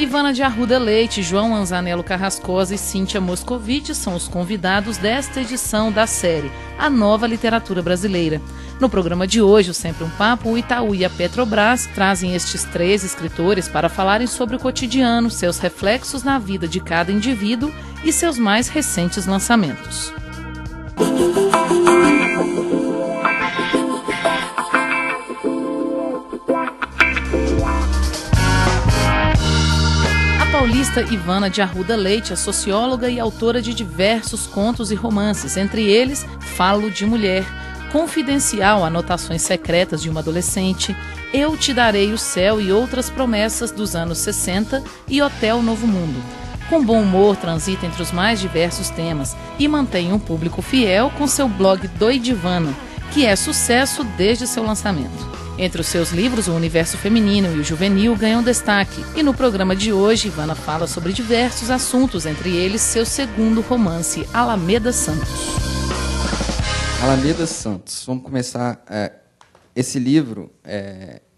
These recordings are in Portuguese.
Ivana de Arruda Leite, João Anzanello Carrascosa e Cíntia Moscovitch são os convidados desta edição da série A Nova Literatura Brasileira. No programa de hoje, o Sempre um Papo, o Itaú e a Petrobras trazem estes 3 escritores para falarem sobre o cotidiano, seus reflexos na vida de cada indivíduo e seus mais recentes lançamentos. A paulista Ivana de Arruda Leite é socióloga e autora de diversos contos e romances, entre eles Falo de Mulher, Confidencial, Anotações Secretas de uma Adolescente, Eu Te Darei o Céu e Outras Promessas dos anos 60 e Hotel Novo Mundo. Com bom humor, transita entre os mais diversos temas e mantém um público fiel com seu blog Doidivana, que é sucesso desde seu lançamento. Entre os seus livros, o universo feminino e o juvenil ganham destaque. E no programa de hoje, Ivana fala sobre diversos assuntos, entre eles seu segundo romance, Alameda Santos. Alameda Santos. Vamos começar. Esse livro,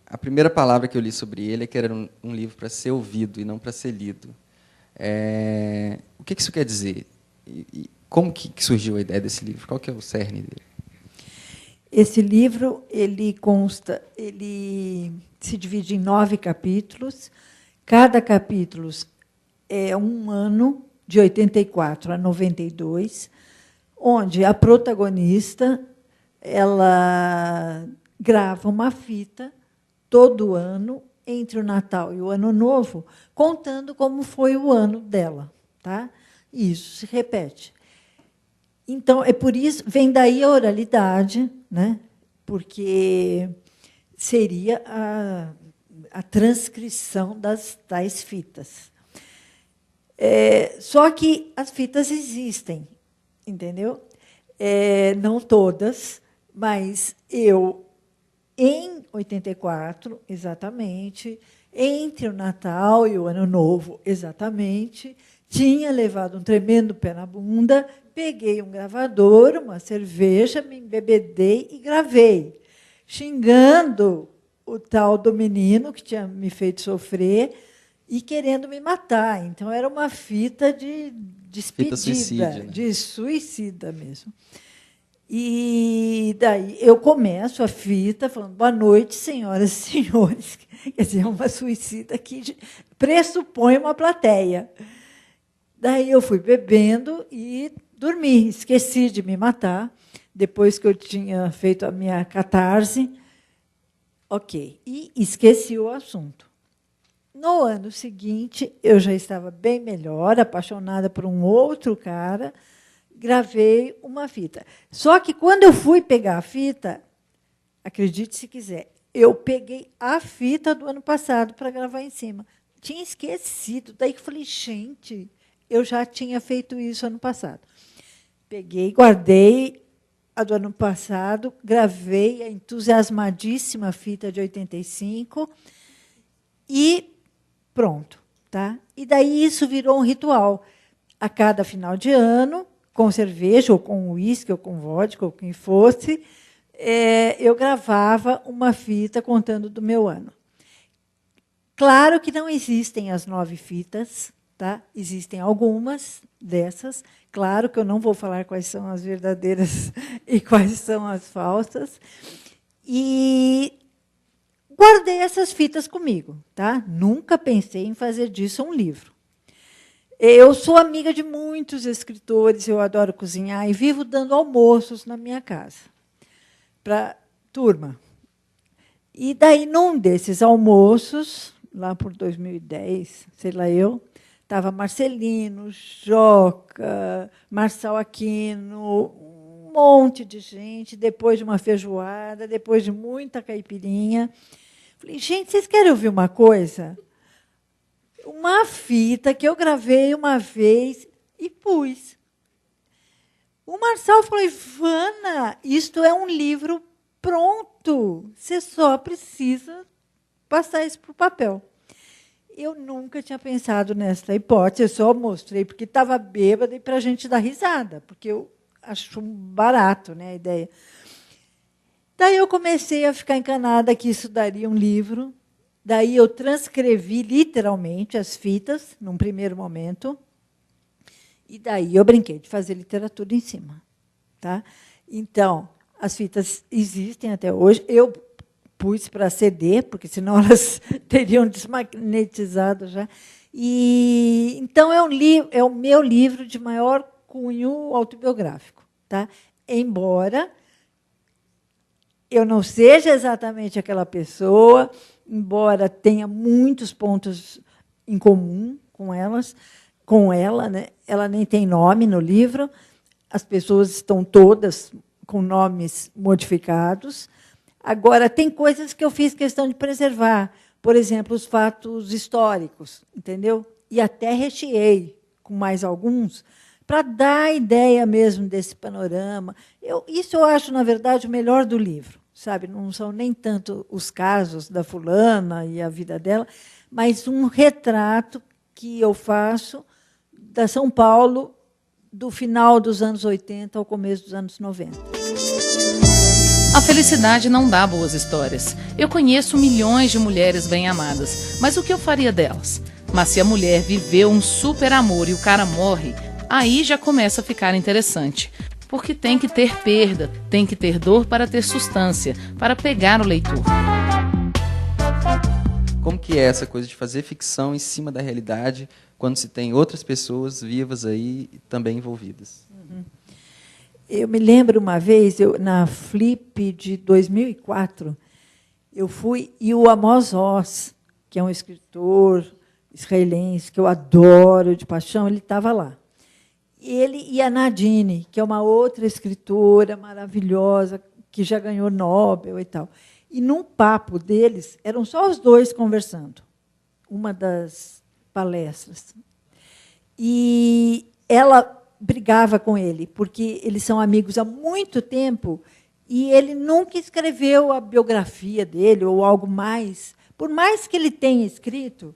a primeira palavra que eu li sobre ele é que era um livro para ser ouvido e não para ser lido. O que isso quer dizer? E como que surgiu a ideia desse livro? Qual que é o cerne dele? Esse livro, ele se divide em 9 capítulos. Cada capítulo é um ano, de 84 a 92, onde a protagonista ela grava uma fita todo ano, entre o Natal e o Ano Novo, contando como foi o ano dela. Tá? E isso se repete. Então, é por isso, vem daí a oralidade, né? Porque seria a transcrição das tais fitas. Só que as fitas existem, entendeu? Não todas, mas eu, em 84, exatamente, entre o Natal e o Ano Novo, exatamente, tinha levado um tremendo pé na bunda, peguei um gravador, uma cerveja, me embebedei e gravei, xingando o tal do menino que tinha me feito sofrer e querendo me matar. Então, era uma fita de despedida, fita suicídio, né? De suicida mesmo. E daí eu começo a fita falando: boa noite, senhoras e senhores. Quer dizer, uma suicida que pressupõe uma plateia. Daí eu fui bebendo e dormi, esqueci de me matar, depois que eu tinha feito a minha catarse. Ok, e esqueci o assunto. No ano seguinte, eu já estava bem melhor, apaixonada por um outro cara, gravei uma fita. Só que, quando eu fui pegar a fita, acredite se quiser, eu peguei a fita do ano passado para gravar em cima. Tinha esquecido, daí que eu falei, gente, eu já tinha feito isso ano passado. Peguei, guardei a do ano passado, gravei a entusiasmadíssima fita de 85 e pronto. Tá? E daí isso virou um ritual. A cada final de ano, com cerveja, ou com uísque, ou com vodka, ou quem fosse, eu gravava uma fita contando do meu ano. Claro que não existem as 9 fitas, tá? Existem algumas dessas. Claro que eu não vou falar quais são as verdadeiras e quais são as falsas. E guardei essas fitas comigo. Tá? Nunca pensei em fazer disso um livro. Eu sou amiga de muitos escritores, eu adoro cozinhar e vivo dando almoços na minha casa para turma. E daí, num desses almoços, lá por 2010, sei lá eu, estava Marcelino, Joca, Marçal Aquino, um monte de gente, depois de uma feijoada, depois de muita caipirinha. Falei, gente, vocês querem ouvir uma coisa? Uma fita que eu gravei uma vez e pus. O Marçal falou, Ivana, isto é um livro pronto, você só precisa passar isso para o papel. Eu nunca tinha pensado nessa hipótese, eu só mostrei porque estava bêbada e para a gente dar risada, porque eu acho barato, né, a ideia. Daí eu comecei a ficar encanada que isso daria um livro, Daí eu transcrevi literalmente as fitas, num primeiro momento, e daí eu brinquei de fazer literatura em cima. Tá? Então, as fitas existem até hoje. Eu pus para CD, porque senão elas teriam desmagnetizado já. E, então, é o meu livro de maior cunho autobiográfico. Tá? Embora eu não seja exatamente aquela pessoa, embora tenha muitos pontos em comum com ela, né? Ela nem tem nome no livro, as pessoas estão todas com nomes modificados. Agora, tem coisas que eu fiz questão de preservar, por exemplo, os fatos históricos, entendeu? E até recheei com mais alguns, para dar a ideia mesmo desse panorama. Isso eu acho, na verdade, o melhor do livro. Sabe? Não são nem tanto os casos da fulana e a vida dela, mas um retrato que eu faço da São Paulo do final dos anos 80 ao começo dos anos 90. A felicidade não dá boas histórias. Eu conheço milhões de mulheres bem amadas, mas o que eu faria delas? Mas se a mulher viveu um super amor e o cara morre, aí já começa a ficar interessante. Porque tem que ter perda, tem que ter dor para ter substância, para pegar o leitor. Como que é essa coisa de fazer ficção em cima da realidade, quando se tem outras pessoas vivas aí também envolvidas? Eu me lembro uma vez, na Flip de 2004, eu fui, e o Amos Oz, que é um escritor israelense que eu adoro de paixão, ele estava lá. Ele e a Nadine, que é uma outra escritora maravilhosa, que já ganhou Nobel e tal. E, num papo deles, eram só os dois conversando, uma das palestras. E ela brigava com ele, porque eles são amigos há muito tempo, e ele nunca escreveu a biografia dele, ou algo mais. Por mais que ele tenha escrito,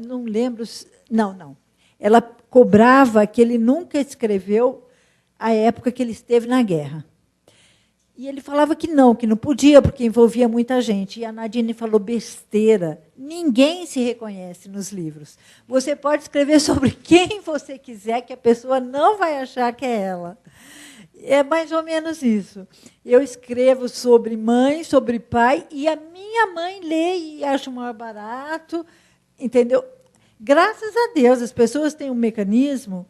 não lembro... Não. Ela cobrava que ele nunca escreveu a época que ele esteve na guerra. E ele falava que não podia, porque envolvia muita gente. E a Nadine falou besteira. Ninguém se reconhece nos livros. Você pode escrever sobre quem você quiser, que a pessoa não vai achar que é ela. É mais ou menos isso. Eu escrevo sobre mãe, sobre pai, e a minha mãe lê e acha mais barato, entendeu? Graças a Deus, as pessoas têm um mecanismo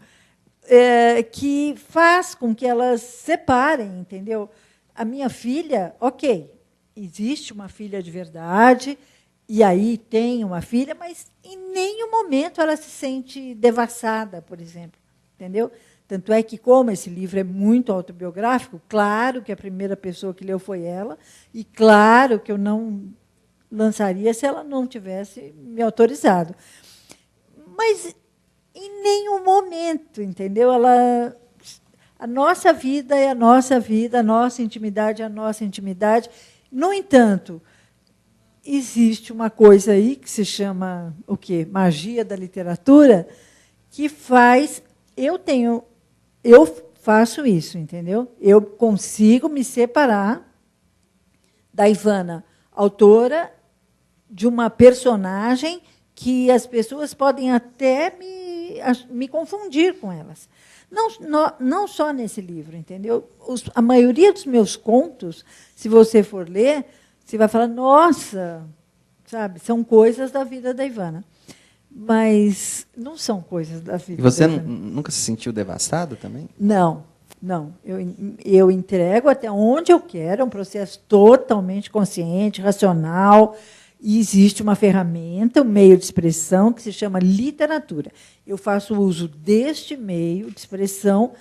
que faz com que elas separem, entendeu? A minha filha, ok, existe uma filha de verdade, e aí tem uma filha, mas em nenhum momento ela se sente devassada, por exemplo, entendeu? Tanto é que, como esse livro é muito autobiográfico, claro que a primeira pessoa que leu foi ela, e claro que eu não lançaria se ela não tivesse me autorizado. Mas em nenhum momento, entendeu? A nossa vida é a nossa vida, a nossa intimidade é a nossa intimidade. No entanto, existe uma coisa aí que se chama o quê? Magia da literatura, que faz... Eu faço isso, entendeu? Eu consigo me separar da Ivana, autora de uma personagem que as pessoas podem até me confundir com elas. Não só nesse livro, entendeu? A maioria dos meus contos, se você for ler, você vai falar, nossa, sabe, são coisas da vida da Ivana. Mas não são coisas da vida. E você da Ivana. Nunca se sentiu devastado também? Não. Eu entrego até onde eu quero, é um processo totalmente consciente, racional. E existe uma ferramenta, um meio de expressão, que se chama literatura. Eu faço uso deste meio de expressão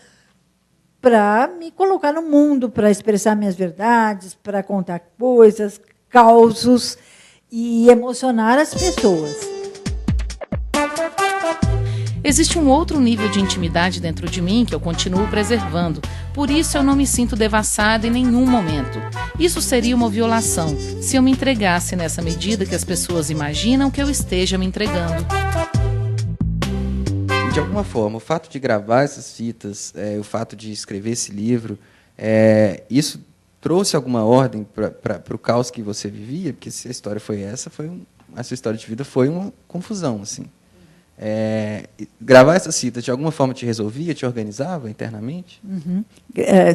para me colocar no mundo, para expressar minhas verdades, para contar coisas, causos e emocionar as pessoas. Existe um outro nível de intimidade dentro de mim que eu continuo preservando. Por isso eu não me sinto devassada em nenhum momento. Isso seria uma violação, se eu me entregasse nessa medida que as pessoas imaginam que eu esteja me entregando. De alguma forma, o fato de gravar essas fitas, o fato de escrever esse livro, isso trouxe alguma ordem para o caos que você vivia? Porque se a história foi essa, a sua história de vida foi uma confusão, assim. Gravar essas fitas, de alguma forma, te resolvia, te organizava internamente? Uhum.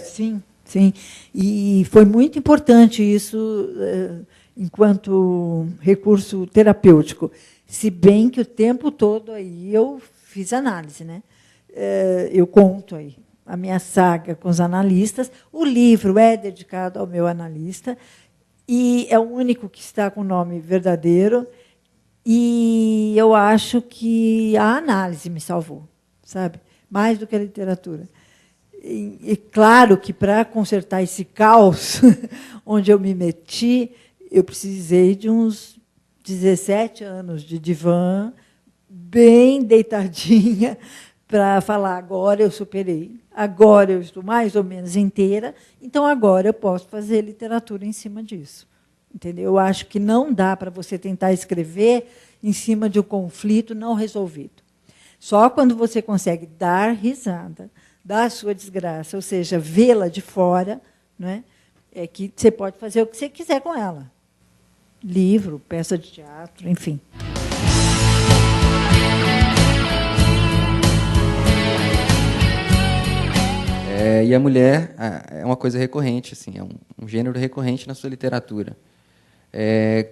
Sim, sim. E foi muito importante isso enquanto recurso terapêutico. Se bem que o tempo todo aí eu fiz análise, né? Eu conto aí a minha saga com os analistas. O livro é dedicado ao meu analista e é o único que está com o nome verdadeiro. E eu acho que a análise me salvou, sabe? Mais do que a literatura. E claro que para consertar esse caos onde eu me meti, eu precisei de uns 17 anos de divã, bem deitadinha, para falar, agora eu superei, agora eu estou mais ou menos inteira, então agora eu posso fazer literatura em cima disso. Entendeu? Eu acho que não dá para você tentar escrever em cima de um conflito não resolvido. Só quando você consegue dar risada da sua desgraça, ou seja, vê-la de fora, não é? É que você pode fazer o que você quiser com ela. Livro, peça de teatro, enfim. E a mulher é uma coisa recorrente, assim, é um gênero recorrente na sua literatura.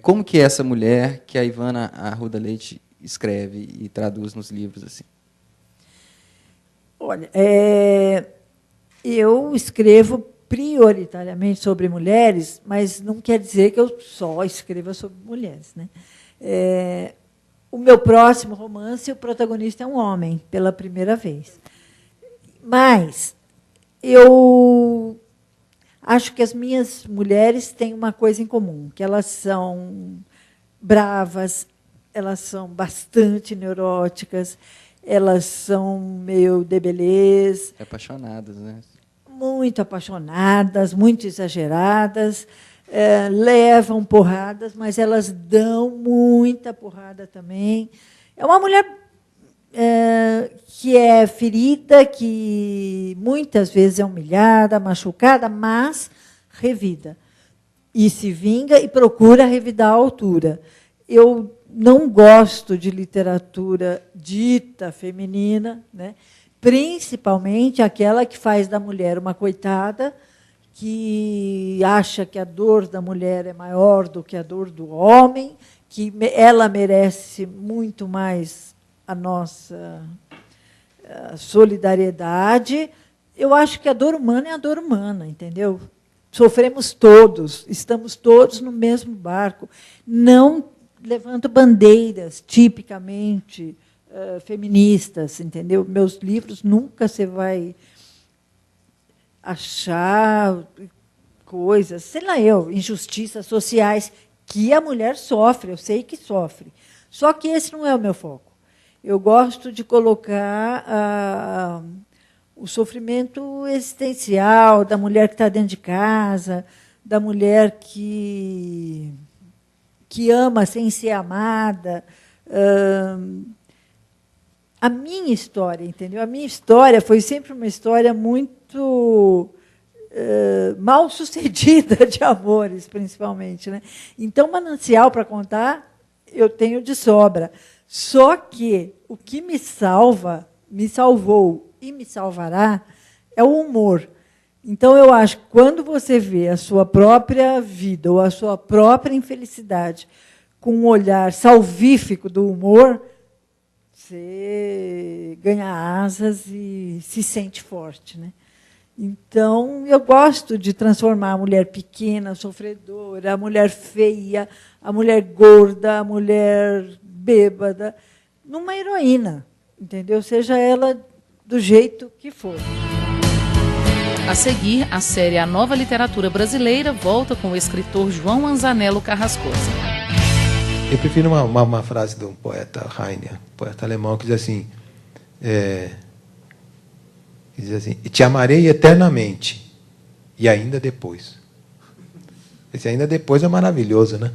Como que é essa mulher que a Ivana Arruda Leite escreve e traduz nos livros, assim? Olha, eu escrevo prioritariamente sobre mulheres, mas não quer dizer que eu só escreva sobre mulheres, né? O meu próximo romance, o protagonista é um homem, pela primeira vez. Mas eu acho que as minhas mulheres têm uma coisa em comum, que elas são bravas, elas são bastante neuróticas, elas são meio debelês. Apaixonadas, né? Muito apaixonadas, muito exageradas, levam porradas, mas elas dão muita porrada também. É uma mulher que é ferida, que muitas vezes é humilhada, machucada, mas revida. E se vinga e procura revidar a altura. Eu não gosto de literatura dita feminina, né? Principalmente aquela que faz da mulher uma coitada, que acha que a dor da mulher é maior do que a dor do homem, que ela merece muito mais a nossa solidariedade. Eu acho que a dor humana é a dor humana, entendeu? Sofremos todos, estamos todos no mesmo barco. Não levanto bandeiras tipicamente feministas, entendeu? Meus livros nunca você vai achar coisas, sei lá injustiças sociais que a mulher sofre, eu sei que sofre. Só que esse não é o meu foco. Eu gosto de colocar o sofrimento existencial da mulher que está dentro de casa, da mulher que ama sem ser amada. A minha história, entendeu? A minha história foi sempre uma história muito mal sucedida de amores, principalmente, né? Então, manancial para contar, eu tenho de sobra. Só que o que me salva, me salvou e me salvará é o humor. Então, eu acho que quando você vê a sua própria vida ou a sua própria infelicidade com um olhar salvífico do humor, você ganha asas e se sente forte, né? Então, eu gosto de transformar a mulher pequena, sofredora, a mulher feia, a mulher gorda, a mulher bêbada, numa heroína, entendeu? Seja ela do jeito que for. A seguir, a série A Nova Literatura Brasileira volta com o escritor João Anzanello Carrascosa. Eu prefiro uma frase de um poeta, Heine, poeta alemão, que diz assim, te amarei eternamente, e ainda depois. Esse ainda depois é maravilhoso, né?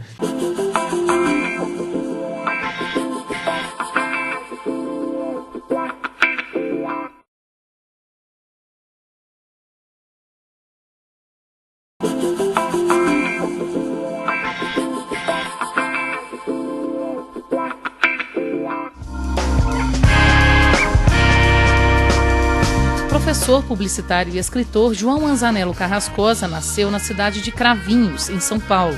professor publicitário e escritor João Anzanello Carrascosa nasceu na cidade de Cravinhos, em São Paulo.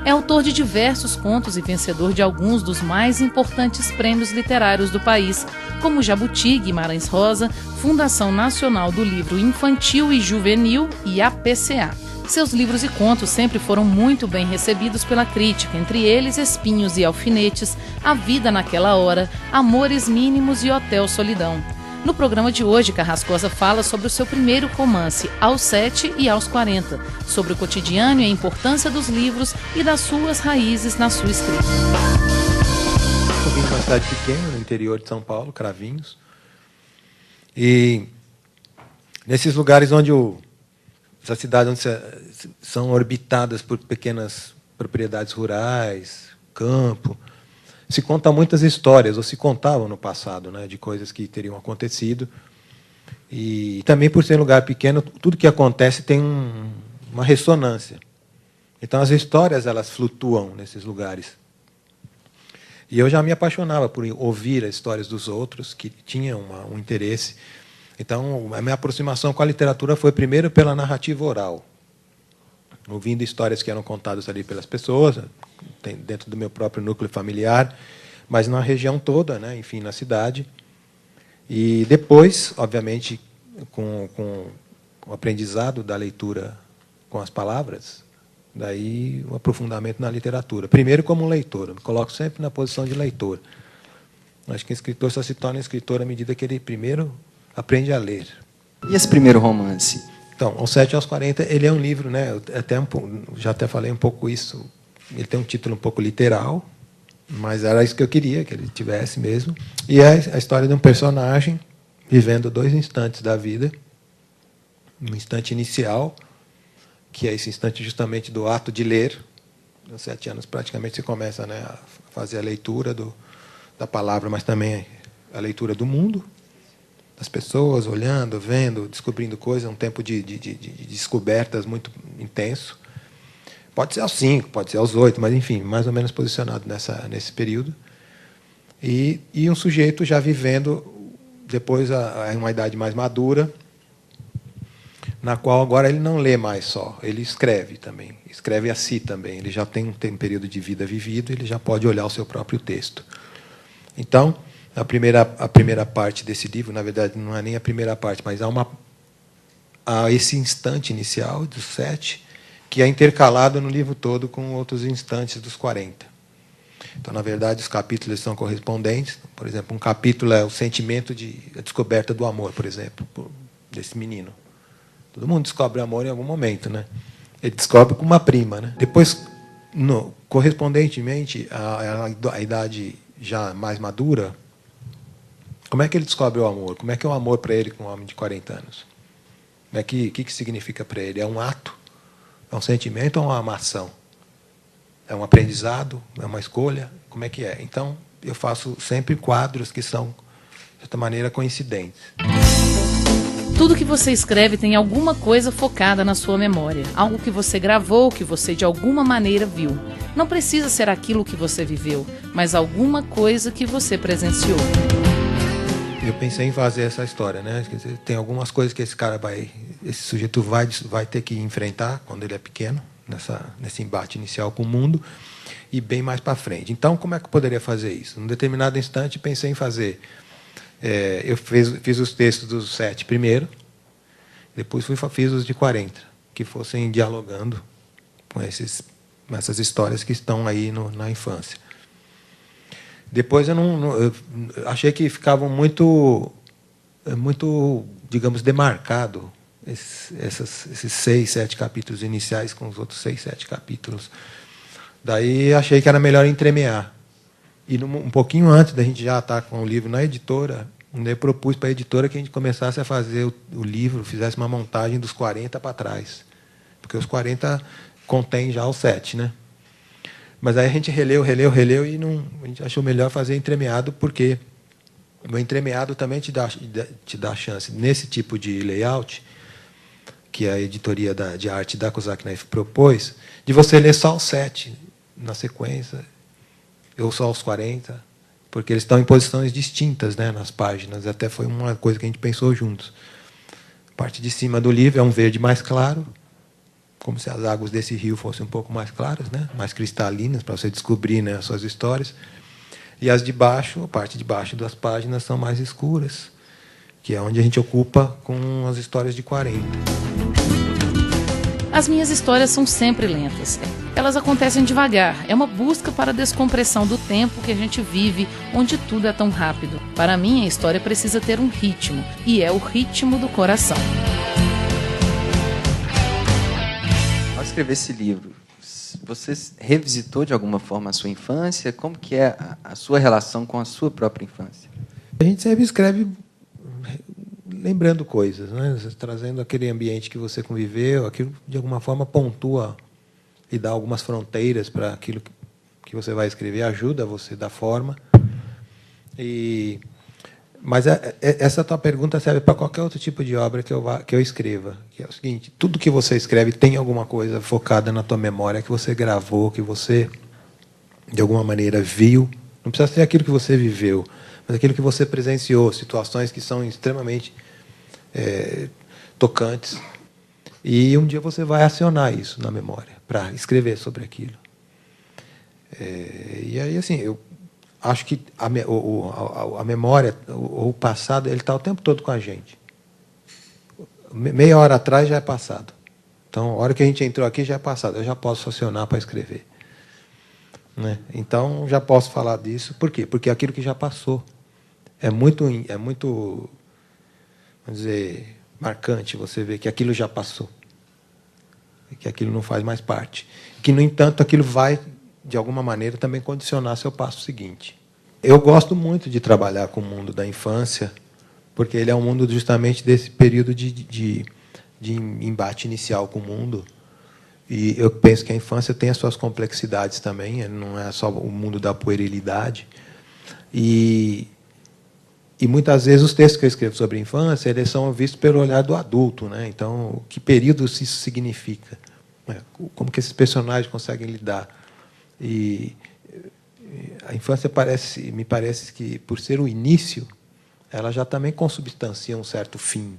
É autor de diversos contos e vencedor de alguns dos mais importantes prêmios literários do país, como Jabuti, Guimarães Rosa, Fundação Nacional do Livro Infantil e Juvenil e APCA. Seus livros e contos sempre foram muito bem recebidos pela crítica, entre eles Espinhos e Alfinetes, A Vida Naquela Hora, Amores Mínimos e Hotel Solidão. No programa de hoje, Carrascosa fala sobre o seu primeiro romance, Aos 7 e aos 40, sobre o cotidiano e a importância dos livros e das suas raízes na sua escrita. Eu vim de uma cidade pequena, no interior de São Paulo, Cravinhos. E nesses lugares onde essas cidades onde são orbitadas por pequenas propriedades rurais, campo, se conta muitas histórias, ou se contavam no passado, né, de coisas que teriam acontecido. E também, por ser um lugar pequeno, tudo que acontece tem uma ressonância. Então, as histórias elas flutuam nesses lugares. E eu já me apaixonava por ouvir as histórias dos outros, que tinham um interesse. Então, a minha aproximação com a literatura foi primeiro pela narrativa oral, ouvindo histórias que eram contadas ali pelas pessoas, dentro do meu próprio núcleo familiar, mas na região toda, né, enfim, na cidade. E depois, obviamente, com o aprendizado da leitura com as palavras, daí o aprofundamento na literatura. Primeiro como leitor, eu me coloco sempre na posição de leitor. Acho que o escritor só se torna escritor à medida que ele primeiro aprende a ler. E esse primeiro romance? Então, Aos 7 e aos 40, ele é um livro, né, já até falei um pouco isso, ele tem um título um pouco literal, mas era isso que eu queria, que ele tivesse mesmo. E é a história de um personagem vivendo 2 instantes da vida. Um instante inicial, que é esse instante justamente do ato de ler. Aos 7 anos, praticamente, você começa, né, a fazer a leitura da palavra, mas também a leitura do mundo, das pessoas, olhando, vendo, descobrindo coisas, um tempo de descobertas muito intenso. Pode ser aos 5, pode ser aos 8, mas, enfim, mais ou menos posicionado nesse período. E um sujeito já vivendo, depois, uma idade mais madura, na qual agora ele não lê mais só, ele escreve também, escreve a si também. Ele já tem um período de vida vivido, ele já pode olhar o seu próprio texto. Então, a primeira parte desse livro, na verdade, não é nem a primeira parte, mas há esse instante inicial dos 7, que é intercalado no livro todo com outros instantes dos 40. Então, na verdade, os capítulos são correspondentes. Por exemplo, um capítulo é o sentimento a descoberta do amor, por exemplo, desse menino. Todo mundo descobre amor em algum momento, né? Ele descobre com uma prima, né? Depois, correspondentemente à idade já mais madura, como é que ele descobre o amor? Como é que é o amor para ele com um homem de 40 anos? O que significa para ele? É um ato? É um sentimento ou é uma ação? É um aprendizado? É uma escolha? Como é que é? Então, eu faço sempre quadros que são, de certa maneira, coincidentes. Tudo que você escreve tem alguma coisa focada na sua memória, algo que você gravou, que você de alguma maneira viu. Não precisa ser aquilo que você viveu, mas alguma coisa que você presenciou. Eu pensei em fazer essa história, né? Quer dizer, tem algumas coisas que esse sujeito vai ter que enfrentar quando ele é pequeno, nesse embate inicial com o mundo, e bem mais para frente. Então, como é que eu poderia fazer isso? Num determinado instante, pensei em fazer. Eu fiz os textos dos 7 primeiro, depois fiz os de 40, que fossem dialogando com essas histórias que estão aí na infância. Depois eu achei que ficavam muito, digamos, demarcado esses 6, 7 capítulos iniciais com os outros 6, 7 capítulos. Daí achei que era melhor entremear. E um pouquinho antes da gente já estar com o livro na editora, eu propus para a editora que a gente começasse a fazer o livro, fizesse uma montagem dos 40 para trás. Porque os 40 contém já os 7, né? Mas aí a gente releu e a gente achou melhor fazer entremeado, porque o entremeado também te dá a chance, nesse tipo de layout, que a editoria de arte da Kozak Naif propôs, de você ler só os 7 na sequência, ou só os 40, porque eles estão em posições distintas, né, nas páginas. Até foi uma coisa que a gente pensou juntos. A parte de cima do livro é um verde mais claro, como se as águas desse rio fossem um pouco mais claras, né? Mais cristalinas, para você descobrir, né, as suas histórias. E as de baixo, a parte de baixo das páginas, são mais escuras, que é onde a gente ocupa com as histórias de 40. As minhas histórias são sempre lentas. Elas acontecem devagar. É uma busca para a descompressão do tempo que a gente vive, onde tudo é tão rápido. Para mim, a história precisa ter um ritmo, e é o ritmo do coração. Ao escrever esse livro, você revisitou de alguma forma a sua infância? Como que é a sua relação com a sua própria infância? A gente sempre escreve lembrando coisas, né? Trazendo aquele ambiente que você conviveu, aquilo de alguma forma pontua e dá algumas fronteiras para aquilo que você vai escrever, ajuda você da forma. Mas essa tua pergunta serve para qualquer outro tipo de obra que eu escreva. Que é o seguinte: tudo que você escreve tem alguma coisa focada na tua memória, que você gravou, que você, de alguma maneira, viu. Não precisa ser aquilo que você viveu, mas aquilo que você presenciou, situações que são extremamente tocantes. E um dia você vai acionar isso na memória, para escrever sobre aquilo. E aí, assim, eu acho que a memória, o passado, ele está o tempo todo com a gente. Meia hora atrás já é passado. Então, a hora que a gente entrou aqui já é passado. Eu já posso acionar para escrever. Né? Então, já posso falar disso. Por quê? Porque é aquilo que já passou. É muito, vamos dizer, marcante você ver que aquilo já passou. Que aquilo não faz mais parte. Que, no entanto, aquilo vai, de alguma maneira, também condicionar seu passo seguinte. Eu gosto muito de trabalhar com o mundo da infância, porque ele é um mundo justamente desse período de embate inicial com o mundo. E eu penso que a infância tem as suas complexidades também, não é só o mundo da puerilidade. E muitas vezes os textos que eu escrevo sobre a infância, eles são vistos pelo olhar do adulto, né? Então, que período isso significa? Como que esses personagens conseguem lidar? E a infância me parece que, por ser o início, ela já também consubstancia um certo fim.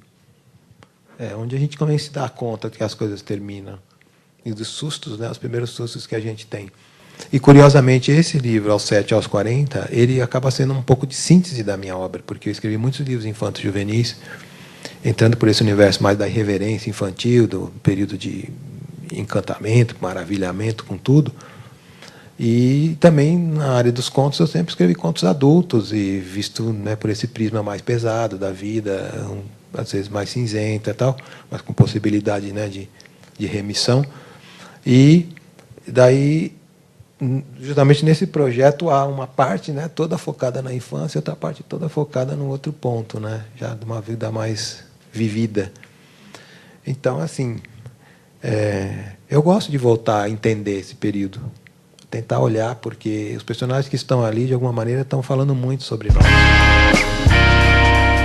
Onde a gente começa a se dar conta que as coisas terminam. E dos sustos, né? Os primeiros sustos que a gente tem. E, curiosamente, esse livro, Aos 7 aos 40, ele acaba sendo um pouco de síntese da minha obra, porque eu escrevi muitos livros infantos juvenis, entrando por esse universo mais da irreverência infantil, do período de encantamento, maravilhamento com tudo. E também, na área dos contos, eu sempre escrevi contos adultos, e visto, né, por esse prisma mais pesado da vida, às vezes mais cinzenta e tal, mas com possibilidade, né, de remissão. E daí, justamente nesse projeto, há uma parte, né, toda focada na infância e outra parte toda focada no outro ponto, né, já de uma vida mais vivida. Então, assim, eu gosto de voltar a entender esse período, tentar olhar, porque os personagens que estão ali, de alguma maneira, estão falando muito sobre nós.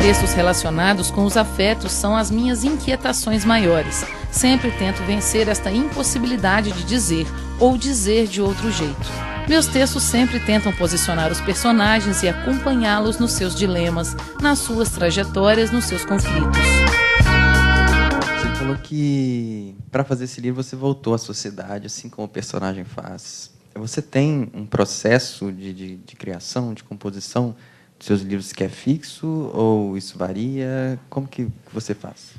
Textos relacionados com os afetos são as minhas inquietações maiores. Sempre tento vencer esta impossibilidade de dizer ou dizer de outro jeito. Meus textos sempre tentam posicionar os personagens e acompanhá-los nos seus dilemas, nas suas trajetórias, nos seus conflitos. Você falou que, para fazer esse livro, você voltou à sociedade, assim como o personagem faz. Você tem um processo de criação, de composição dos seus livros que é fixo, ou isso varia? Como que você faz?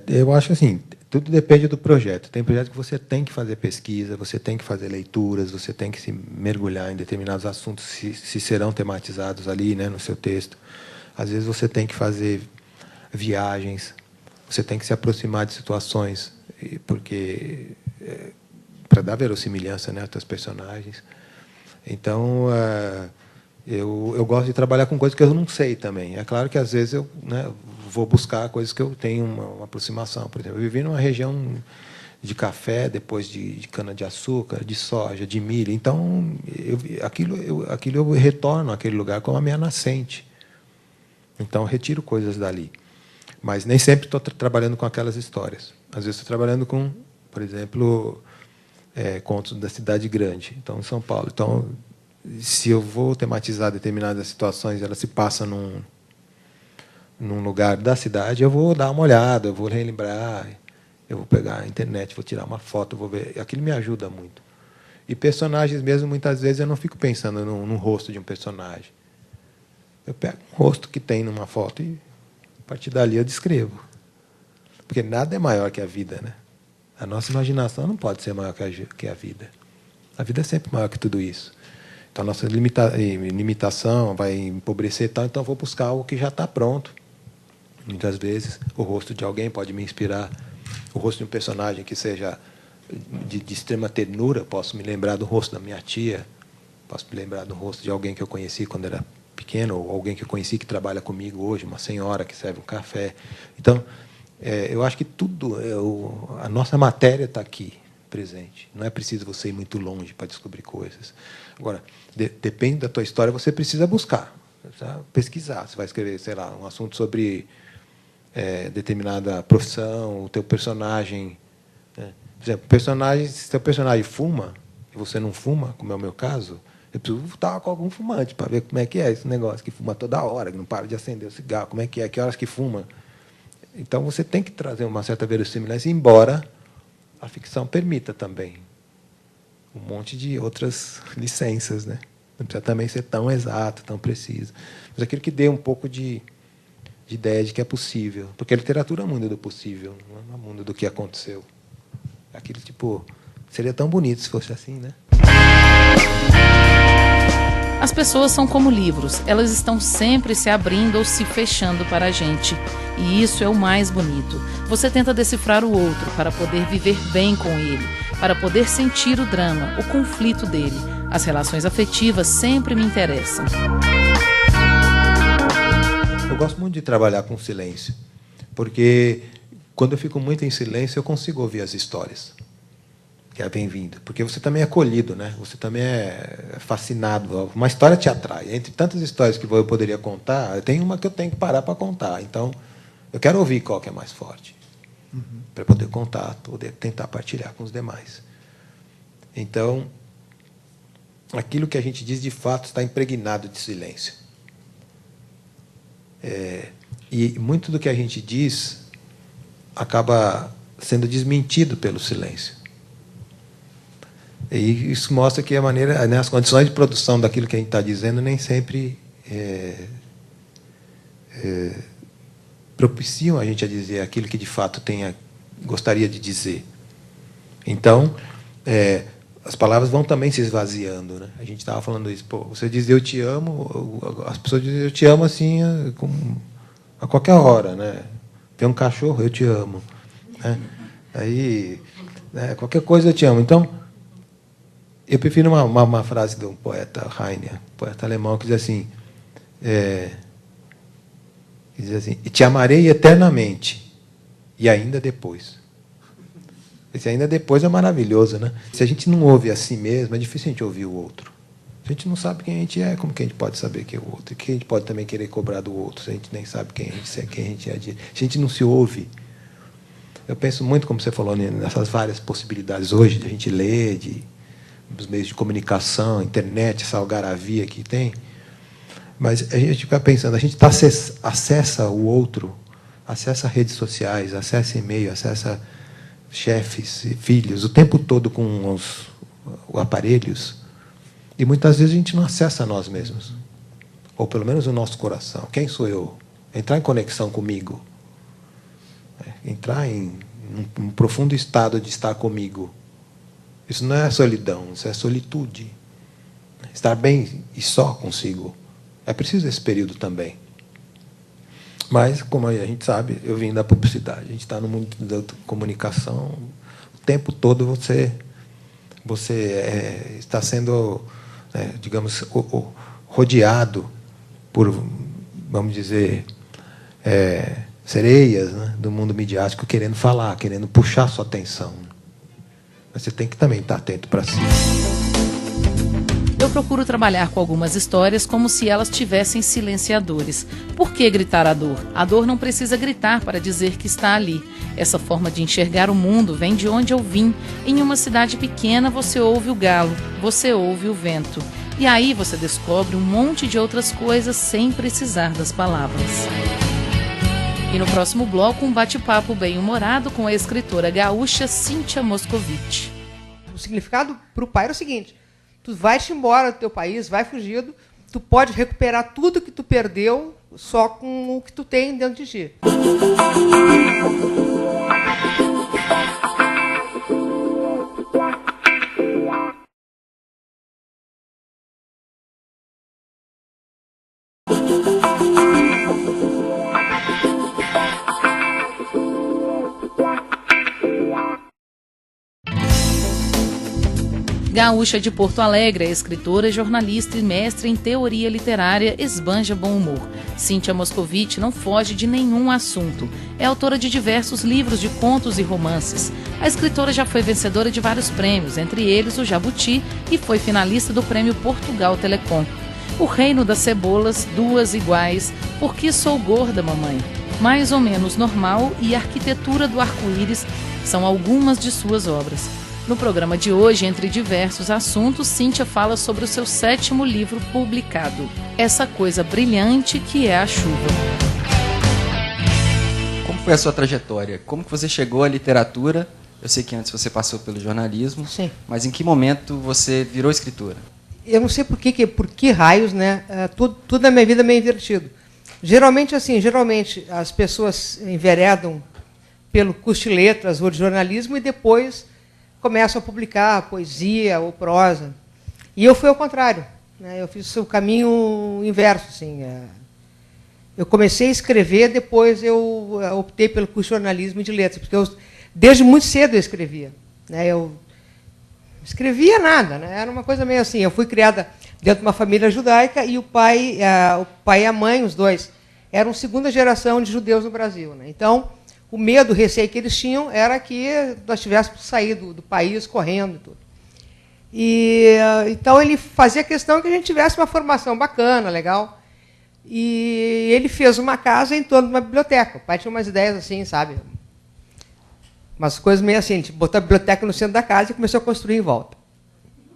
Eu acho assim, tudo depende do projeto. Tem projeto que você tem que fazer pesquisa, você tem que fazer leituras, você tem que se mergulhar em determinados assuntos, se serão tematizados ali, né, no seu texto. Às vezes você tem que fazer viagens, você tem que se aproximar de situações, porque para dar verossimilhança, né, aos teus personagens. Então, eu gosto de trabalhar com coisas que eu não sei também. É claro que, às vezes, eu, né, vou buscar coisas que eu tenho uma aproximação. Por exemplo, eu vivi numa região de café, depois de cana-de-açúcar, de soja, de milho. Então, aquilo eu retorno àquele lugar como a minha nascente. Então, eu retiro coisas dali. Mas nem sempre estou trabalhando com aquelas histórias. Às vezes, estou trabalhando com, por exemplo, contos da cidade grande, então, em São Paulo. Então, se eu vou tematizar determinadas situações, ela se passa num lugar da cidade, eu vou dar uma olhada, eu vou relembrar, eu vou pegar a internet, vou tirar uma foto, vou ver. Aquilo me ajuda muito. E personagens mesmo, muitas vezes, eu não fico pensando no rosto de um personagem. Eu pego um rosto que tem numa foto e, a partir dali, eu descrevo. Porque nada é maior que a vida, né? A nossa imaginação não pode ser maior que a vida. A vida é sempre maior que tudo isso. Então, a nossa limitação vai empobrecer tal, então eu vou buscar algo que já está pronto. Muitas vezes, o rosto de alguém pode me inspirar. O rosto de um personagem que seja de extrema ternura, posso me lembrar do rosto da minha tia, posso me lembrar do rosto de alguém que eu conheci quando era pequeno, ou alguém que eu conheci que trabalha comigo hoje, uma senhora que serve um café. Então, eu acho que tudo, a nossa matéria está aqui, presente. Não é preciso você ir muito longe para descobrir coisas. Agora, depende da tua história, você precisa buscar, precisa pesquisar. Você vai escrever, sei lá, um assunto sobre determinada profissão, o teu personagem. Né? Por exemplo, se teu personagem fuma, e você não fuma, como é o meu caso, eu preciso estar com algum fumante para ver como é que é esse negócio, que fuma toda hora, que não para de acender o cigarro, como é, que horas que fuma. Então, você tem que trazer uma certa verossimilhança, embora a ficção permita também um monte de outras licenças, né? Não precisa também ser tão exato, tão preciso. Mas aquilo que dê um pouco de ideia de que é possível. Porque a literatura é um mundo do possível, não é um mundo do que aconteceu. Aquilo, tipo, seria tão bonito se fosse assim, né? As pessoas são como livros, elas estão sempre se abrindo ou se fechando para a gente. E isso é o mais bonito. Você tenta decifrar o outro para poder viver bem com ele, para poder sentir o drama, o conflito dele. As relações afetivas sempre me interessam. Eu gosto muito de trabalhar com silêncio, porque quando eu fico muito em silêncio, eu consigo ouvir as histórias. Que é bem-vindo, porque você também é acolhido, né? Você também é fascinado. Uma história te atrai. Entre tantas histórias que eu poderia contar, tem uma que eu tenho que parar para contar. Então, eu quero ouvir qual que é mais forte, para poder contar, poder tentar partilhar com os demais. Então, aquilo que a gente diz, de fato, está impregnado de silêncio. E muito do que a gente diz acaba sendo desmentido pelo silêncio. E isso mostra que a maneira, né, as condições de produção daquilo que a gente está dizendo nem sempre propiciam a gente a dizer aquilo que de fato gostaria de dizer. Então, as palavras vão também se esvaziando, né? A gente estava falando isso. Pô, você diz eu te amo, as pessoas dizem eu te amo assim a qualquer hora, né? Tem um cachorro, eu te amo, né? Aí, né, qualquer coisa eu te amo. Então, eu prefiro uma frase de um poeta, Heine, poeta alemão, que diz assim, te amarei eternamente, e ainda depois. Esse ainda depois é maravilhoso, né? Se a gente não ouve a si mesmo, é difícil a gente ouvir o outro. Se a gente não sabe quem a gente é, como que a gente pode saber quem é o outro? E que a gente pode também querer cobrar do outro, se a gente nem sabe quem a gente é. Se a gente não se ouve. Eu penso muito, como você falou, nessas várias possibilidades hoje de a gente ler, dos meios de comunicação, internet, essa algaravia que tem. Mas a gente fica pensando, a gente acessa o outro, acessa redes sociais, acessa e-mail, acessa chefes e filhos, o tempo todo com os aparelhos, e muitas vezes a gente não acessa nós mesmos, ou pelo menos o nosso coração. Quem sou eu? Entrar em conexão comigo, entrar em um profundo estado de estar comigo. Isso não é solidão, isso é solitude. Estar bem e só consigo. É preciso esse período também. Mas, como a gente sabe, eu vim da publicidade. A gente está no mundo da comunicação. O tempo todo você está sendo, digamos, rodeado por, vamos dizer, sereias, né, do mundo midiático querendo falar, querendo puxar sua atenção. Mas você tem que também estar atento para si. Eu procuro trabalhar com algumas histórias como se elas tivessem silenciadores. Por que gritar a dor? A dor não precisa gritar para dizer que está ali. Essa forma de enxergar o mundo vem de onde eu vim. Em uma cidade pequena você ouve o galo, você ouve o vento. E aí você descobre um monte de outras coisas sem precisar das palavras. E no próximo bloco, um bate-papo bem-humorado com a escritora gaúcha Cíntia Moscovitch. O significado para o pai era o seguinte: tu vais-te embora do teu país, vai fugido, tu pode recuperar tudo que tu perdeu só com o que tu tem dentro de ti. Gaúcha de Porto Alegre, é escritora, jornalista e mestre em teoria literária, esbanja bom humor. Cíntia Moscovitch não foge de nenhum assunto. É autora de diversos livros de contos e romances. A escritora já foi vencedora de vários prêmios, entre eles o Jabuti, e foi finalista do Prêmio Portugal Telecom. O Reino das Cebolas, Duas Iguais, Por que Sou Gorda, Mamãe? Mais ou Menos Normal e Arquitetura do Arco-Íris são algumas de suas obras. No programa de hoje, entre diversos assuntos, Cíntia fala sobre o seu 7º livro publicado, Essa Coisa Brilhante que é a Chuva. Como foi a sua trajetória? Como que você chegou à literatura? Eu sei que antes você passou pelo jornalismo. Sim. Mas em que momento você virou escritora? Eu não sei por que raios, né? Tudo na minha vida é meio invertido. Geralmente as pessoas enveredam pelo curso de letras ou de jornalismo e depois começam a publicar poesia ou prosa. E eu fui ao contrário, né? Eu fiz o caminho inverso. Assim, eu comecei a escrever, depois eu optei pelo curso de jornalismo e de letras, porque desde muito cedo eu escrevia. Né? Eu escrevia nada, né? Era uma coisa meio assim. Eu fui criada dentro de uma família judaica e o pai e a mãe, os dois, eram segunda geração de judeus no Brasil. Né? Então, o medo, o receio que eles tinham era que nós tivéssemos saído do país correndo e tudo. Então, ele fazia questão que a gente tivesse uma formação bacana, legal. E ele fez uma casa em torno de uma biblioteca. O pai tinha umas ideias assim, sabe? Umas coisas meio assim, tipo, botou a biblioteca no centro da casa e começou a construir em volta.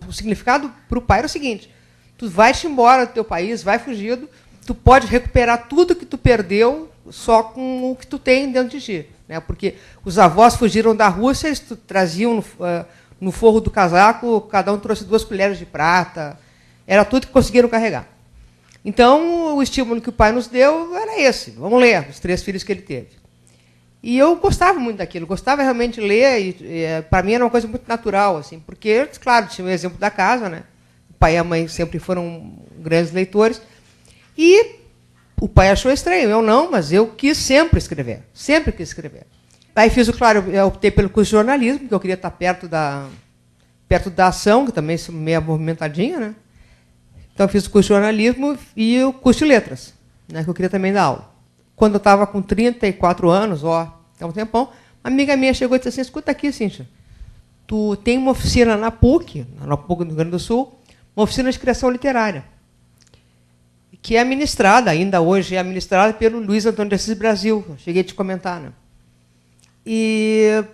O significado para o pai era o seguinte: tu vais-te embora do teu país, vai fugido, tu pode recuperar tudo que tu perdeu só com o que tu tem dentro de ti. Né? Porque os avós fugiram da Rússia, eles traziam no forro do casaco, cada um trouxe 2 colheres de prata, era tudo que conseguiram carregar. Então, o estímulo que o pai nos deu era esse. Vamos ler, os 3 filhos que ele teve. E eu gostava muito daquilo, gostava realmente de ler, e para mim era uma coisa muito natural, assim, porque, claro, tinha o exemplo da casa, né? O pai e a mãe sempre foram grandes leitores, e o pai achou estranho, eu não, mas eu quis sempre escrever, sempre quis escrever. Aí fiz, claro, eu optei pelo curso de jornalismo, porque eu queria estar perto da ação, que também é meio movimentadinha, né? Então, eu fiz o curso de jornalismo e o curso de letras, né, que eu queria também dar aula. Quando eu estava com 34 anos, há um tempão, uma amiga minha chegou e disse assim: escuta aqui, Cíntia, tu tem uma oficina na PUC do Rio Grande do Sul, uma oficina de criação literária, que é administrada, ainda hoje é administrada pelo Luiz Antônio de Assis Brasil, eu cheguei a te comentar. Né? E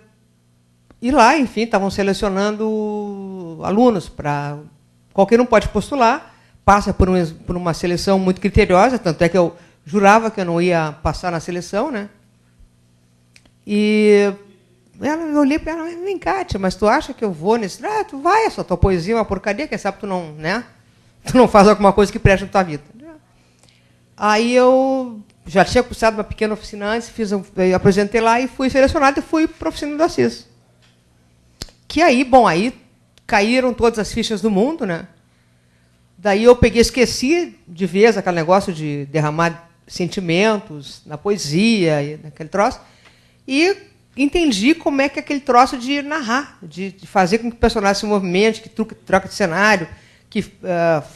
lá, enfim, estavam selecionando alunos para... Qualquer um pode postular, passa por uma seleção muito criteriosa, tanto é que eu jurava que eu não ia passar na seleção, né? E eu olhei para ela: vem cá, tia, mas tu acha que eu vou nesse... tu vai, essa tua poesia é uma porcaria, quem sabe tu não, né? Tu não faz alguma coisa que preste na tua vida. Aí eu já tinha cursado uma pequena oficina antes, apresentei lá e fui selecionado e fui para a oficina do Assis. Que aí caíram todas as fichas do mundo, né? Daí eu esqueci de vez aquele negócio de derramar sentimentos na poesia, e naquele troço, e entendi como é que aquele troço de narrar, de fazer com que o personagem se movimente, que troca de cenário, que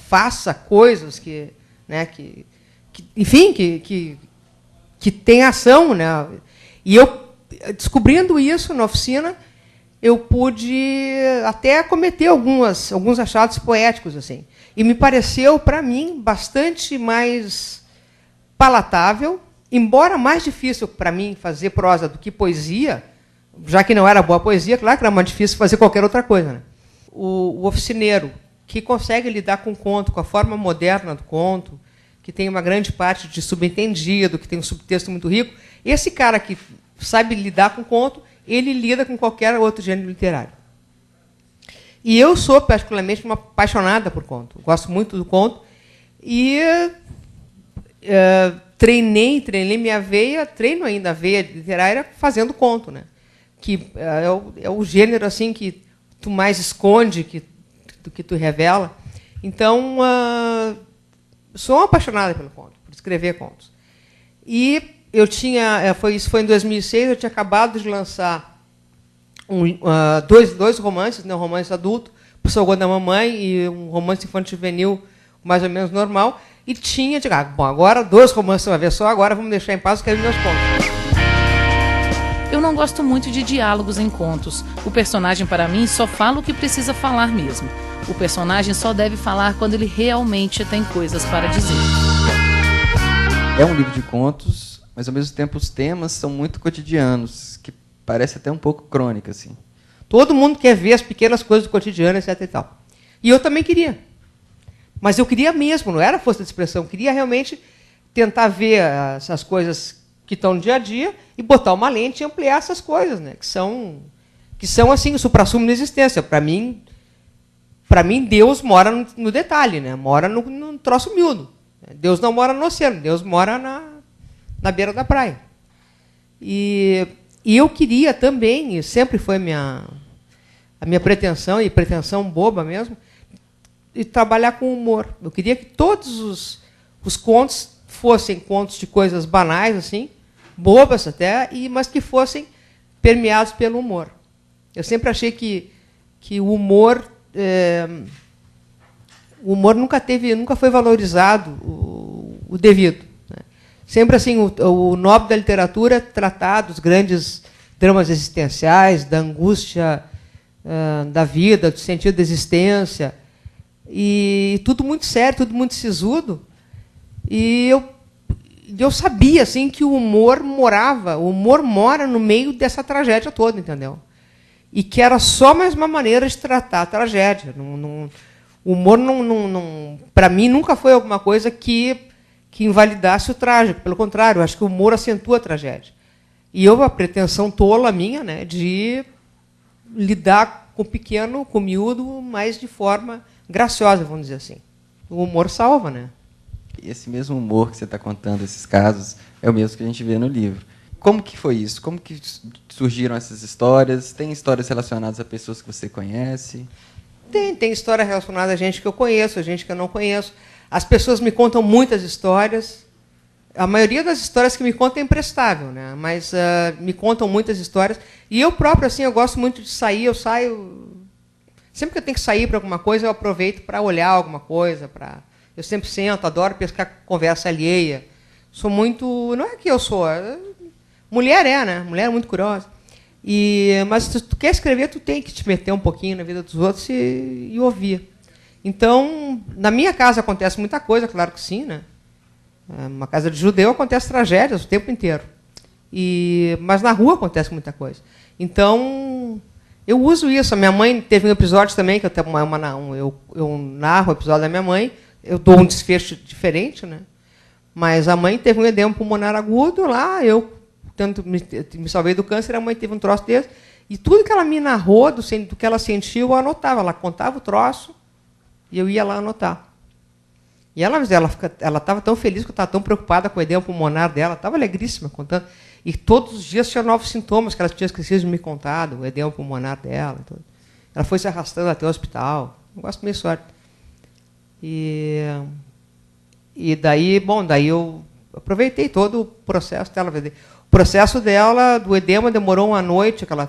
faça coisas que, né, enfim, que tem ação, né? E eu, descobrindo isso na oficina, eu pude até cometer alguns achados poéticos, assim. E me pareceu, para mim, bastante mais palatável, embora mais difícil para mim fazer prosa do que poesia, já que não era boa poesia, claro que era mais difícil fazer qualquer outra coisa. Né? O oficineiro que consegue lidar com o conto, com a forma moderna do conto, que tem uma grande parte de subentendido, que tem um subtexto muito rico. Esse cara que sabe lidar com conto, ele lida com qualquer outro gênero literário. E eu sou, particularmente, uma apaixonada por conto. Gosto muito do conto. E treinei minha veia, treino ainda a veia literária fazendo conto, né? Que é o gênero assim que tu mais esconde do que tu revela. Então, sou uma apaixonada pelo conto, por escrever contos. E eu tinha, isso foi em 2006, eu tinha acabado de lançar dois romances, né, um romance adulto, O Sogro da Mamãe, e um romance infantil juvenil mais ou menos normal, e tinha, bom, agora 2 romances uma vez só, agora vamos deixar em paz, que é meus contos. Eu não gosto muito de diálogos em contos. O personagem, para mim, só fala o que precisa falar mesmo. O personagem só deve falar quando ele realmente tem coisas para dizer. É um livro de contos, mas ao mesmo tempo os temas são muito cotidianos, que parece até um pouco crônica, assim. Todo mundo quer ver as pequenas coisas do cotidiano, etc. e tal. E eu também queria. Mas eu queria mesmo, não era força de expressão, eu queria realmente tentar ver essas coisas que estão no dia a dia e botar uma lente e ampliar essas coisas, né? que são assim, o suprassumo da existência. Para mim, Deus mora no detalhe, né? Mora no troço miúdo. Deus não mora no oceano, Deus mora na beira da praia. E eu queria também, e sempre foi a minha pretensão, e pretensão boba mesmo, de trabalhar com humor. Eu queria que todos os contos fossem contos de coisas banais, assim, bobas até, mas que fossem permeados pelo humor. Eu sempre achei que o humor nunca foi valorizado o devido. Né? Sempre assim, o nobre da literatura tratar dos grandes dramas existenciais, da angústia da vida, do sentido da existência, e tudo muito sério, tudo muito sisudo. E eu sabia assim que o humor mora no meio dessa tragédia toda, entendeu? E que era só mais uma maneira de tratar a tragédia. O humor, para mim, nunca foi alguma coisa que invalidasse o trágico. Pelo contrário, acho que o humor acentua a tragédia. E a pretensão tola minha, né, de lidar com o pequeno, com o miúdo, mas de forma graciosa, vamos dizer assim. O humor salva, né? E esse mesmo humor que você está contando, esses casos, é o mesmo que a gente vê no livro. Como que foi isso? Como que surgiram essas histórias? Tem histórias relacionadas a pessoas que você conhece? Tem história relacionada a gente que eu conheço, a gente que eu não conheço. As pessoas me contam muitas histórias. A maioria das histórias que me contam é imprestável, né? Mas me contam muitas histórias. E eu próprio, assim, eu gosto muito de sair. Eu saio... Sempre que eu tenho que sair para alguma coisa, eu aproveito para olhar alguma coisa. Eu sempre sento, adoro pescar conversa alheia. Sou muito... Não é que eu sou... Mulher né? Mulher é muito curiosa. Mas se tu quer escrever, tu tem que te meter um pouquinho na vida dos outros e ouvir. Então, na minha casa acontece muita coisa, claro que sim, né? Uma casa de judeu acontece tragédias o tempo inteiro. Mas na rua acontece muita coisa. Então, eu uso isso. A minha mãe teve um episódio também, que eu narro o episódio da minha mãe, eu dou um desfecho diferente, né? Mas a mãe teve um edema pulmonar agudo lá, eu tanto me salvei do câncer, a mãe teve um troço desse, e tudo que ela me narrou, do que ela sentiu, eu anotava. Ela contava o troço e eu ia lá anotar. E ela estava tão feliz, que eu estava tão preocupada com o edema pulmonar dela, estava alegríssima contando. E todos os dias tinha novos sintomas que ela tinha esquecido de me contar, do edema pulmonar dela. Tudo. Ela foi se arrastando até o hospital. Um negócio meio sorte. E daí, daí eu aproveitei todo o processo dela. O processo dela, do edema, demorou uma noite, que ela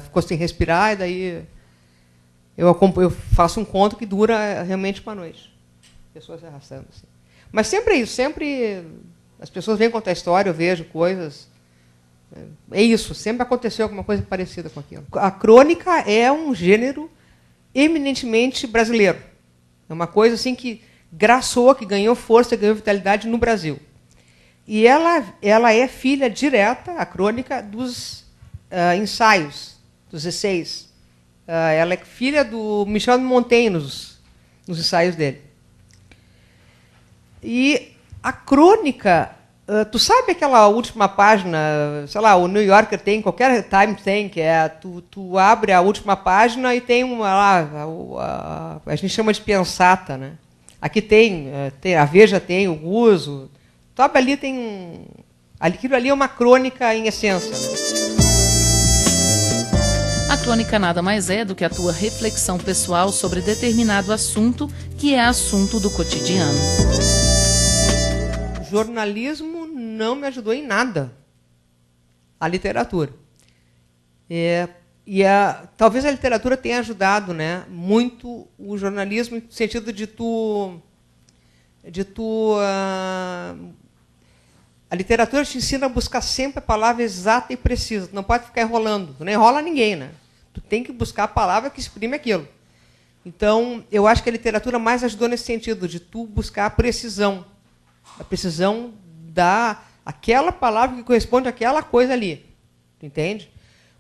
ficou sem respirar, e daí eu faço um conto que dura realmente uma noite. Pessoas se arrastando. Assim. Mas sempre é isso, sempre as pessoas vêm contar história, eu vejo coisas. É isso, sempre aconteceu alguma coisa parecida com aquilo. A crônica é um gênero eminentemente brasileiro. É uma coisa assim que graçou, que ganhou força, ganhou vitalidade no Brasil. E ela é filha direta, a crônica, dos ensaios, dos essays. Ela é filha do Michel de Montaigne nos ensaios dele. E A crônica, tu sabe aquela última página, sei lá, o New Yorker tem, qualquer Times tem, que é, tu abre a última página e tem uma lá, a gente chama de pensata, né? Aqui tem a Veja tem, o Guzo, tu abre ali, tem aquilo ali é uma crônica em essência, né? A crônica nada mais é do que a tua reflexão pessoal sobre determinado assunto, que é assunto do cotidiano. O jornalismo não me ajudou em nada. A literatura. Talvez a literatura tenha ajudado, né, muito o jornalismo, no sentido de a literatura te ensina a buscar sempre a palavra exata e precisa. Tu não pode ficar enrolando. Tu não enrola ninguém, né? Tu tem que buscar a palavra que exprime aquilo. Então, eu acho que a literatura mais ajudou nesse sentido, de tu buscar a precisão. A precisão daquela palavra que corresponde àquela coisa ali. Tu entende?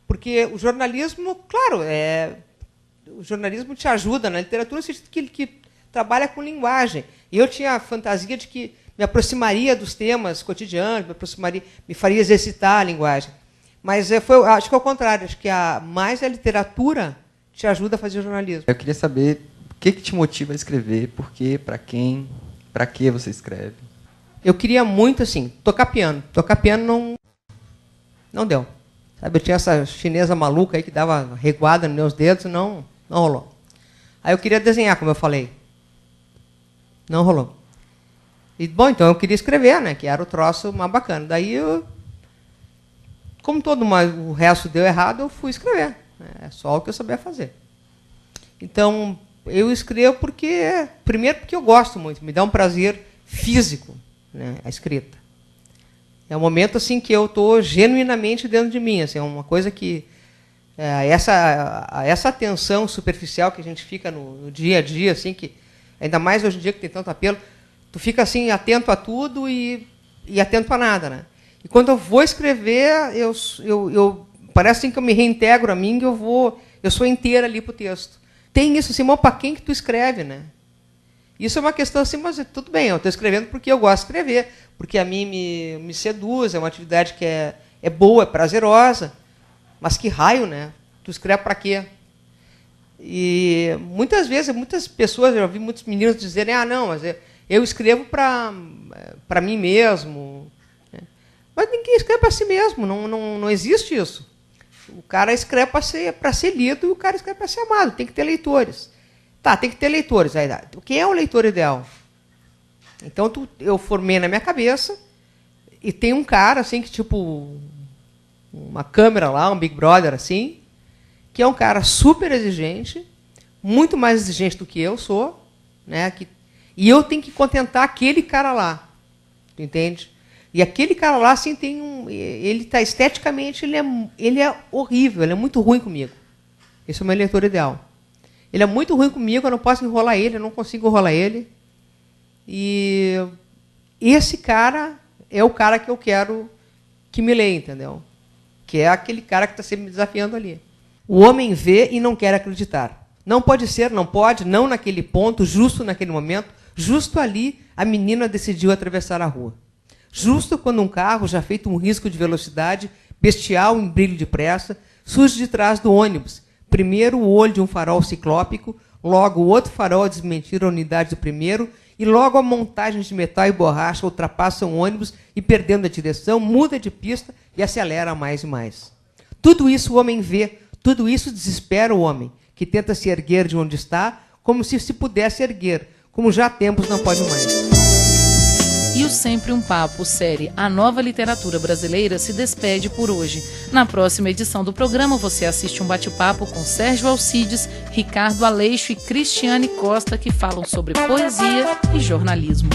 Porque o jornalismo, claro, o jornalismo te ajuda na literatura, no sentido que trabalha com linguagem. E eu tinha a fantasia de que me aproximaria dos temas cotidianos, me faria exercitar a linguagem. Mas acho que é o contrário, acho que mais a literatura te ajuda a fazer jornalismo. Eu queria saber o que te motiva a escrever, por quê, para quem, para que você escreve. Eu queria muito, assim, tocar piano. Tocar piano não deu. Sabe, eu tinha essa chinesa maluca aí que dava reguada nos meus dedos, não rolou. Aí eu queria desenhar, como eu falei. Não rolou. E, bom, então eu queria escrever, né, que era o troço mais bacana. Daí, como o resto deu errado, eu fui escrever. É só o que eu sabia fazer. Então, eu escrevo primeiro porque eu gosto muito, me dá um prazer físico, né, a escrita. É um momento assim que eu estou genuinamente dentro de mim. Assim, é uma coisa que... essa atenção superficial que a gente fica no dia a dia, assim, que, ainda mais hoje em dia que tem tanto apelo, tu fica assim, atento a tudo e atento a nada, né? E quando eu vou escrever, parece assim que eu me reintegro a mim, que eu sou inteira ali para o texto. Tem isso, assim, mas para quem que tu escreve, né? Isso é uma questão assim, mas tudo bem, eu estou escrevendo porque eu gosto de escrever, porque a mim me seduz, é uma atividade que é boa, é prazerosa, mas que raio, né? Tu escreve para quê? E muitas vezes, muitas pessoas, eu já ouvi muitos meninos dizerem, não, mas eu escrevo para mim mesmo. Mas ninguém escreve para si mesmo, não existe isso. O cara escreve para ser lido e o cara escreve para ser amado, tem que ter leitores. Tá, tem que ter leitores. Quem é o leitor ideal? Então, eu formei na minha cabeça e tem um cara, assim, que tipo uma câmera lá, um Big Brother, assim, que é um cara super exigente, muito mais exigente do que eu sou, né? E eu tenho que contentar aquele cara lá, tu entende? E aquele cara lá, assim, ele está esteticamente, ele é horrível, ele é muito ruim comigo. Esse é o meu leitor ideal. Ele é muito ruim comigo, eu não posso enrolar ele, eu não consigo enrolar ele. E esse cara é o cara que eu quero que me leia, entendeu? Que é aquele cara que está sempre me desafiando ali. O homem vê e não quer acreditar. Não pode ser, não pode, não naquele ponto, justo naquele momento, justo ali, a menina decidiu atravessar a rua. Justo quando um carro, já feito um risco de velocidade, bestial em brilho de pressa, surge de trás do ônibus. Primeiro o olho de um farol ciclópico, logo o outro farol a desmentir a unidade do primeiro, e logo a montagem de metal e borracha ultrapassa o ônibus e, perdendo a direção, muda de pista e acelera mais e mais. Tudo isso o homem vê, tudo isso desespera o homem, que tenta se erguer de onde está, como se pudesse erguer, como já há tempos não pode mais. E o Sempre um Papo, série A Nova Literatura Brasileira, se despede por hoje. Na próxima edição do programa, você assiste um bate-papo com Sérgio Alcides, Ricardo Aleixo e Cristiane Costa, que falam sobre poesia e jornalismo.